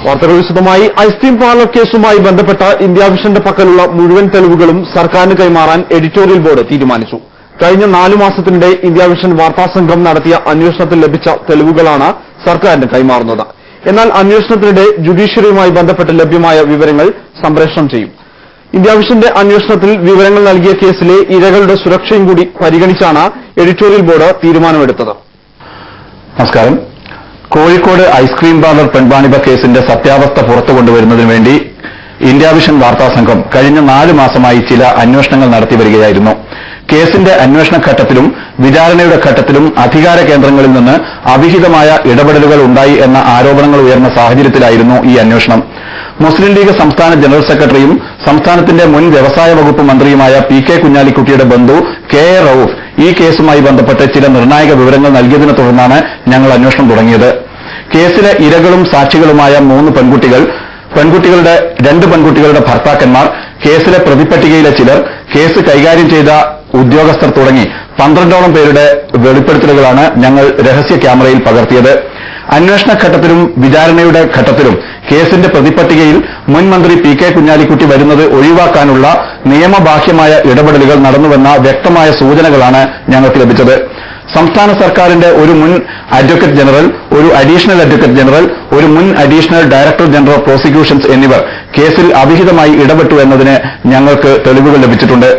വാർത്തകൾ വിശദമായി. Ice cream parlour കേസുമായി ബന്ധപ്പെട്ട ഇന്ത്യ വിഷന്റെ പക്കലുള്ള മുഴുവൻ തെളിവുകളും സർക്കാരിന് കൈമാറാൻ എഡിറ്റോറിയൽ ബോർഡ് തീരുമാനിച്ചു. കഴിഞ്ഞ 4 മാസത്തിനിടെ ഇന്ത്യ വിഷൻ വാർത്താസംഘം നടത്തിയ അന്വേഷണത്തിൽ ലഭിച്ച തെളിവുകളാണ് സർക്കാരിന് കൈമാറുന്നത്. എന്നാൽ അന്വേഷണത്തിനിടെ ജുഡീഷ്യറിയുമായി ബന്ധപ്പെട്ട് ലഭ്യമായ വിവരങ്ങൾ സംപ്രേഷണം ചെയ്യും. ഇന്ത്യ വിഷന്റെ അന്വേഷണത്തിൽ വിവരങ്ങൾ നൽകിയ കേസിലെ ഇരകളുടെ സുരക്ഷയും കൂടി പരിഗണിച്ചാണ് എഡിറ്റോറിയൽ ബോർഡ് തീരുമാനമെടുത്തത്. നമസ്കാരം. കോഴിക്കോട് ഐസ്ക്രീം പാർലർ പെൺവാണിഭ കേസിന്റെ സത്യാവസ്ഥ പുറത്തുകൊണ്ടുവരുന്നതിനു വേണ്ടി ഇന്ത്യ വിഷൻ വാർത്താസംഘം കഴിഞ്ഞ 4 മാസമായി ചില അന്വേഷണങ്ങൾ നടത്തിവരികയായിരുന്നു. കേസിന്റെ അന്വേഷണ ഘട്ടത്തിലും വിചാരണയുടെ ഘട്ടത്തിലും അധികാര കേന്ദ്രങ്ങളിൽ നിന്ന് അവിഹിതമായ ഇടപെടലുകൾ ഉണ്ടായി എന്ന ആരോപണങ്ങൾ ഉയർന്ന സാഹചര്യത്തിലായിരുന്നു ഈ അന്വേഷണം. മുസ്ലിം ലീഗ് സംസ്ഥാന ജനറൽ സെക്രട്ടറിയും സംസ്ഥാനത്തിന്റെ മുൻ വ്യവസായ വകുപ്പ് മന്ത്രിയുമായ PK കുഞ്ഞാലിക്കുട്ടിയുടെ ബന്ധു KA റൌഫ് ഈ കേസുമായി ബന്ധപ്പെട്ട് ചില നിർണായക വിവരങ്ങൾ നൽകിയതിനെ തുടർന്നാണ് ഞങ്ങൾ അന്വേഷണം തുടങ്ങിയത്. കേസിലെ ഇരകളും സാക്ഷികളുമായ 3 പെൺകുട്ടികളുടെ 2 പെൺകുട്ടികളുടെ ഭർത്താക്കന്മാർ, കേസിലെ പ്രതിപ്പട്ടികയിലെ ചിലർ, കേസ് കൈകാര്യം ചെയ്ത ഉദ്യോഗസ്ഥർ തുടങ്ങി 12ഓളം പേരുടെ വെളിപ്പെടുത്തലുകളാണ് ഞങ്ങൾ രഹസ്യ ക്യാമറയിൽ പകർത്തിയത്. അന്വേഷണ ഘട്ടത്തിലും വിചാരണയുടെ ഘട്ടത്തിലും കേസിന്റെ പ്രതിപ്പട്ടികയിൽ മുൻ മന്ത്രി PK കുഞ്ഞാലിക്കുട്ടി വരുന്നത് ഒഴിവാക്കാനുള്ള നിയമബാഹ്യമായ ഇടപെടലുകൾ നടന്നുവെന്ന വ്യക്തമായ സൂചനകളാണ് ഞങ്ങൾക്ക് ലഭിച്ചത്. സംസ്ഥാന സർക്കാരിന്റെ ഒരു മുൻ അഡ്വക്കേറ്റ് ജനറൽ, ഒരു അഡീഷണൽ അഡ്വക്കേറ്റ് ജനറൽ, ഒരു മുൻ additional director general of prosecutions എന്നിവർ കേസിൽ അവിഹിതമായി ഇടപെട്ടു എന്നതിന് ഞങ്ങൾക്ക് തെളിവുകൾ ലഭിച്ചിട്ടുണ്ട്.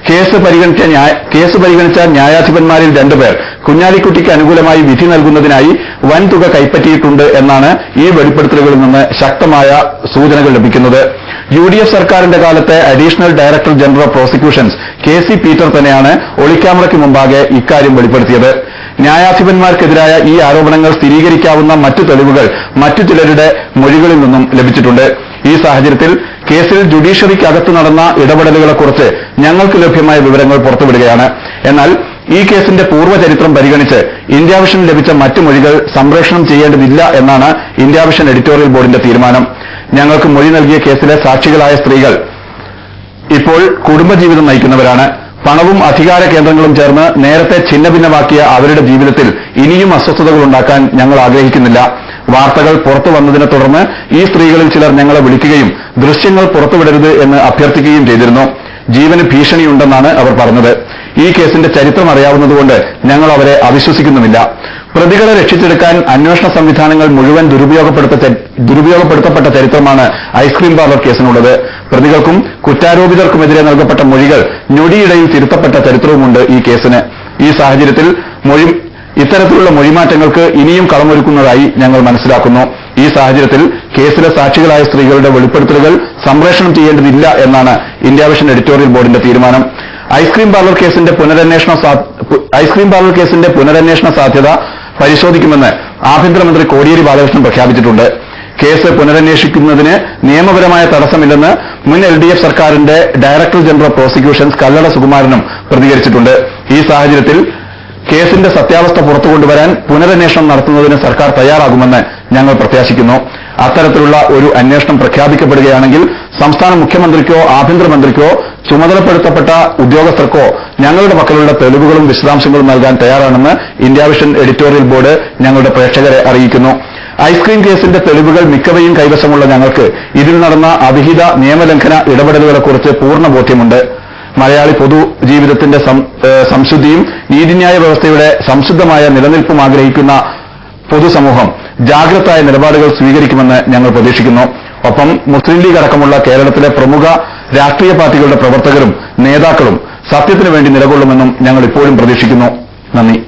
കേസ് പരിഗണിച്ച ന്യായാധിപന്മാരിൽ 2 പേർ കുഞ്ഞാലിക്കുട്ടിക്ക് അനുകൂലമായി വിധി നൽകുന്നതിനായി വൻതുക കൈപ്പറ്റിയിട്ടുണ്ട് എന്നാണ് ഈ വെളിപ്പെടുത്തലുകളിൽ നിന്ന് ശക്തമായ സൂചനകൾ ലഭിക്കുന്നത്. UDF സർക്കാരിന്റെ കാലത്തെ additional director general of prosecutions KC Peter തന്നെയാണ് ഒളിക്യാമറയ്ക്ക് മുമ്പാകെ ഇക്കാര്യം വെളിപ്പെടുത്തിയത്. ന്യായാധിപന്മാർക്കെതിരായ ഈ ആരോപണങ്ങൾ സ്ഥിരീകരിക്കാവുന്ന മറ്റു തെളിവുകൾ മറ്റു ചിലരുടെ മൊഴികളിൽ നിന്നും ലഭിച്ചിട്ടുണ്ട്. ഈ സാഹചര്യത്തിൽ കേസിൽ ജുഡീഷ്യറിക്കകത്ത് നടന്ന ഇടപെടലുകളെക്കുറിച്ച് ഞങ്ങൾക്ക് ലഭ്യമായ വിവരങ്ങൾ പുറത്തുവിടുകയാണ്. എന്നാൽ ഈ കേസിന്റെ പൂർവ്വചരിത്രം പരിഗണിച്ച് ഇന്ത്യ വിഷൻ ലഭിച്ച മറ്റു മൊഴികൾ സംപ്രേഷണം ചെയ്യേണ്ടതില്ല എന്നാണ് ഇന്ത്യ വിഷൻ എഡിറ്റോറിയൽ ബോർഡിന്റെ തീരുമാനം. ഞങ്ങൾക്ക് മൊഴി നൽകിയ കേസിലെ സാക്ഷികളായ സ്ത്രീകൾ ഇപ്പോൾ കുടുംബജീവിതം നയിക്കുന്നവരാണ്. പണവും അധികാര കേന്ദ്രങ്ങളും ചേർന്ന് നേരത്തെ ഛിന്നഭിന്നമാക്കിയ അവരുടെ ജീവിതത്തിൽ ഇനിയും അസ്വസ്ഥതകൾ ഉണ്ടാക്കാൻ ഞങ്ങൾ ആഗ്രഹിക്കുന്നില്ല. വാർത്തകൾ പുറത്തു വന്നതിനെ തുടർന്ന് ഈ സ്ത്രീകളിൽ ചിലർ ഞങ്ങളെ വിളിക്കുകയും ദൃശ്യങ്ങൾ പുറത്തുവിടരുത് എന്ന് അഭ്യർത്ഥിക്കുകയും ചെയ്തിരുന്നു. ജീവന് ഭീഷണിയുണ്ടെന്നാണ് അവർ പറഞ്ഞത്. ഈ കേസിന്റെ ചരിത്രം അറിയാവുന്നതുകൊണ്ട് ഞങ്ങൾ അവരെ അവിശ്വസിക്കുന്നുമില്ല. പ്രതികളെ രക്ഷിച്ചെടുക്കാൻ അന്വേഷണ സംവിധാനങ്ങൾ മുഴുവൻ ദുരുപയോഗപ്പെടുത്തപ്പെട്ട ചരിത്രമാണ് ഐസ്ക്രീം പാർലർ കേസിനുള്ളത്. പ്രതികൾക്കും കുറ്റാരോപിതർക്കുമെതിരെ നൽകപ്പെട്ട മൊഴികൾ ഞൊടിയിടയിൽ തിരുത്തപ്പെട്ട ചരിത്രവുമുണ്ട് ഈ കേസിന്. ഈ സാഹചര്യത്തിൽ ഇത്തരത്തിലുള്ള മൊഴിമാറ്റങ്ങൾക്ക് ഇനിയും കളമൊരുക്കുന്നതായി ഞങ്ങൾ മനസ്സിലാക്കുന്നു. ഈ സാഹചര്യത്തിൽ കേസിലെ സാക്ഷികളായ സ്ത്രീകളുടെ വെളിപ്പെടുത്തലുകൾ സംപ്രേഷണം ചെയ്യേണ്ടതില്ല എന്നാണ് ഇന്ത്യ വിഷൻ എഡിറ്റോറിയൽ ബോർഡിന്റെ തീരുമാനം. ഐസ്ക്രീം പാർലർ കേസിന്റെ പുനരന്വേഷണ സാധ്യത പരിശോധിക്കുമെന്ന് ആഭ്യന്തരമന്ത്രി കോടിയേരി ബാലകൃഷ്ണൻ പ്രഖ്യാപിച്ചിട്ടുണ്ട്. കേസ് പുനരന്വേഷിക്കുന്നതിന് നിയമപരമായ തടസ്സമില്ലെന്ന് മുൻ LDF സർക്കാരിന്റെ director general of prosecutions Kallada സുകുമാരനും പ്രതികരിച്ചിട്ടുണ്ട്. ഈ സാഹചര്യത്തിൽ കേസിന്റെ സത്യാവസ്ഥ പുറത്തുകൊണ്ടുവരാൻ പുനരന്വേഷണം നടത്തുന്നതിന് സർക്കാർ തയ്യാറാകുമെന്ന് ഞങ്ങൾ പ്രത്യാശിക്കുന്നു. അത്തരത്തിലുള്ള ഒരു അന്വേഷണം പ്രഖ്യാപിക്കപ്പെടുകയാണെങ്കിൽ സംസ്ഥാന മുഖ്യമന്ത്രിക്കോ ആഭ്യന്തരമന്ത്രിക്കോ ചുമതലപ്പെടുത്തപ്പെട്ട ഉദ്യോഗസ്ഥർക്കോ ഞങ്ങളുടെ പക്കലുള്ള തെളിവുകളും വിശദാംശങ്ങളും നൽകാൻ തയ്യാറാണെന്ന് ഇന്ത്യ വിഷൻ എഡിറ്റോറിയൽ ബോർഡ് ഞങ്ങളുടെ പ്രേക്ഷകരെ അറിയിക്കുന്നു. ഐസ്ക്രീം കേസിന്റെ തെളിവുകൾ മിക്കവയും കൈവശമുള്ള ഞങ്ങൾക്ക് ഇതിൽ നടന്ന അവിഹിത നിയമലംഘന ഇടപെടലുകളെക്കുറിച്ച് പൂർണ്ണ ബോധ്യമുണ്ട്. മലയാളി പൊതുജീവിതത്തിന്റെ സംശുദ്ധിയും നീതിന്യായ വ്യവസ്ഥയുടെ സംശുദ്ധമായ നിലനിൽപ്പും ആഗ്രഹിക്കുന്ന പൊതുസമൂഹം ജാഗ്രതായ നിലപാടുകൾ സ്വീകരിക്കുമെന്ന് ഞങ്ങൾ പ്രതീക്ഷിക്കുന്നു. ഒപ്പം മുസ്ലിം ലീഗ് അടക്കമുള്ള കേരളത്തിലെ പ്രമുഖ രാഷ്ട്രീയ പാർട്ടികളുടെ പ്രവർത്തകരും നേതാക്കളും സത്യത്തിനു വേണ്ടി നിലകൊള്ളുമെന്നും ഞങ്ങൾ ഇപ്പോഴും പ്രതീക്ഷിക്കുന്നു. നന്ദി.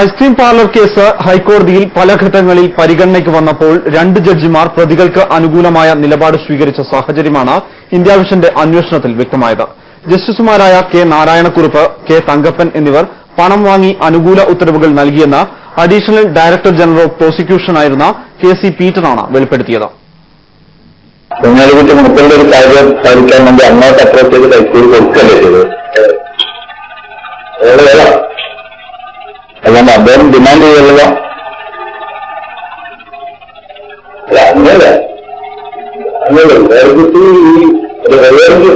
ഐസ്ക്രീം പാർലർ കേസ് ഹൈക്കോടതിയിൽ പല ഘട്ടങ്ങളിൽ പരിഗണനയ്ക്ക് വന്നപ്പോൾ 2 ജഡ്ജിമാർ പ്രതികൾക്ക് അനുകൂലമായ നിലപാട് സ്വീകരിച്ച സാഹചര്യമാണ് ഇന്ത്യ വിഷന്റെ അന്വേഷണത്തിൽ വ്യക്തമായത്. ജസ്റ്റിസുമാരായ K നാരായണക്കുറുപ്പ്, K തങ്കപ്പൻ എന്നിവർ പണം വാങ്ങി അനുകൂല ഉത്തരവുകൾ നൽകിയെന്ന് അഡീഷണൽ ഡയറക്ടർ ജനറൽ ഓഫ് പ്രോസിക്യൂഷനായിരുന്ന KC പീറ്ററാണ് വെളിപ്പെടുത്തിയത്. കുഞ്ഞാലിക്കുട്ടി മുഖ്യമന്ത്രി ഒരു കാര്യം സാധിക്കാൻ വേണ്ടി അങ്ങോട്ട് അപ്രോച്ച് ചെയ്ത് കൈക്കൂലി കൊടുക്കല്ലേ ചെയ്തത്. അല്ലാണ്ട് അദ്ദേഹം ഡിമാൻഡ് ചെയ്യല്ലോ. അങ്ങനെ കുട്ടി ഈ ഒരു റെവറൻഡ്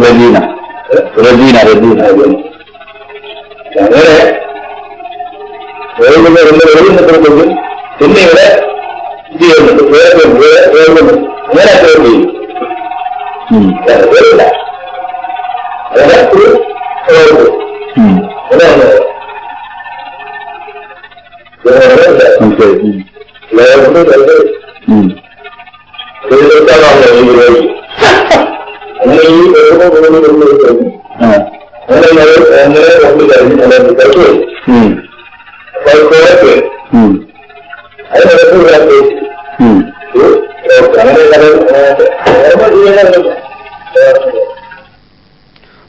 റജീന അങ്ങനെ എഴുതുന്നപ്പോഴത്തേക്കും പിന്നെ ഇവിടെ ഇത് ചെയ്യുന്നുണ്ട് അങ്ങനെ അപ്ലോഡ് ചെയ്യും. പേരില്ല അങ്ങനെ ഈ അങ്ങനെ കൊണ്ട് കഴിഞ്ഞ് കോഴക്ക് അതിനകത്ത്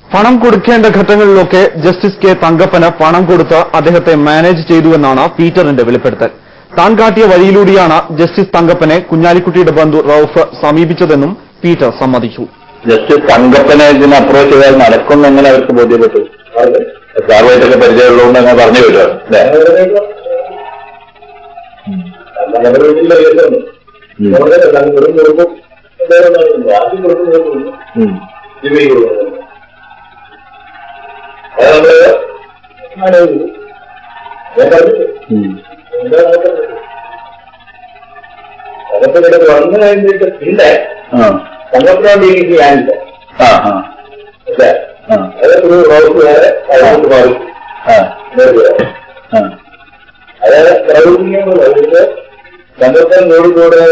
പണം കൊടുക്കേണ്ട ഘട്ടങ്ങളിലൊക്കെ ജസ്റ്റിസ് കെ തങ്കപ്പന് പണം കൊടുത്ത് അദ്ദേഹത്തെ മാനേജ് ചെയ്തുവെന്നാണ് പീറ്ററിന്റെ വെളിപ്പെടുത്തൽ. താൻ കാട്ടിയ വഴിയിലൂടെയാണ് ജസ്റ്റിസ് തങ്കപ്പനെ കുഞ്ഞാലിക്കുട്ടിയുടെ ബന്ധു റൌഫ് സമീപിച്ചതെന്നും പീറ്റർ സമ്മതിച്ചു. ജസ്റ്റിസ് തങ്കപ്പനെ ഇതിന് അപ്രോച്ച് ചെയ്താൽ നടക്കുമെന്ന് എങ്ങനെ അവർക്ക് ബോധ്യപ്പെട്ടു? സാറുമായിട്ടൊക്കെ പരിചയമുള്ളതുകൊണ്ട് അങ്ങനെ പറഞ്ഞു വരുമോ? അതൊക്കെ വന്നു കഴിഞ്ഞിട്ട് പിന്നെ തങ്കപ്പനോട് ഞാനില്ല. അതൊരു റോസ് വേറെ അതൊക്കെ മാറി അതായത് പ്രവർത്തിക്കുന്നത് തങ്കപ്പൻ നോടിക്കൂടെ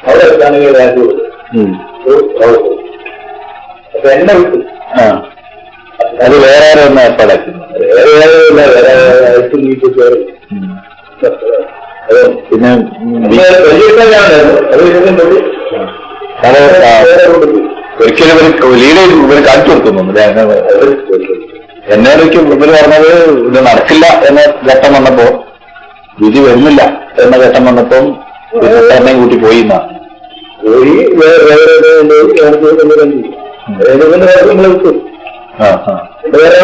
അവിടെ എത്താണെങ്കിൽ രാജ്യം അപ്പൊ എന്നെ വിട്ടു. അത് വേറെ ആരും ഒന്ന് ഏർപ്പാടാക്കി പിന്നെ ഒരിക്കലും ലീഡ് ഇവര് കാണിച്ചു കൊടുക്കുന്നു. എന്നോടൊക്കെ ഇവര് പറഞ്ഞത് ഇത് നടക്കില്ല എന്ന ഘട്ടം വന്നപ്പോ, വിധി വരുന്നില്ല എന്ന ഘട്ടം വന്നപ്പം എന്നെയും കൂട്ടി പോയി എന്നാണ്. പോയി വേറെ വിട്ടു. വേറെ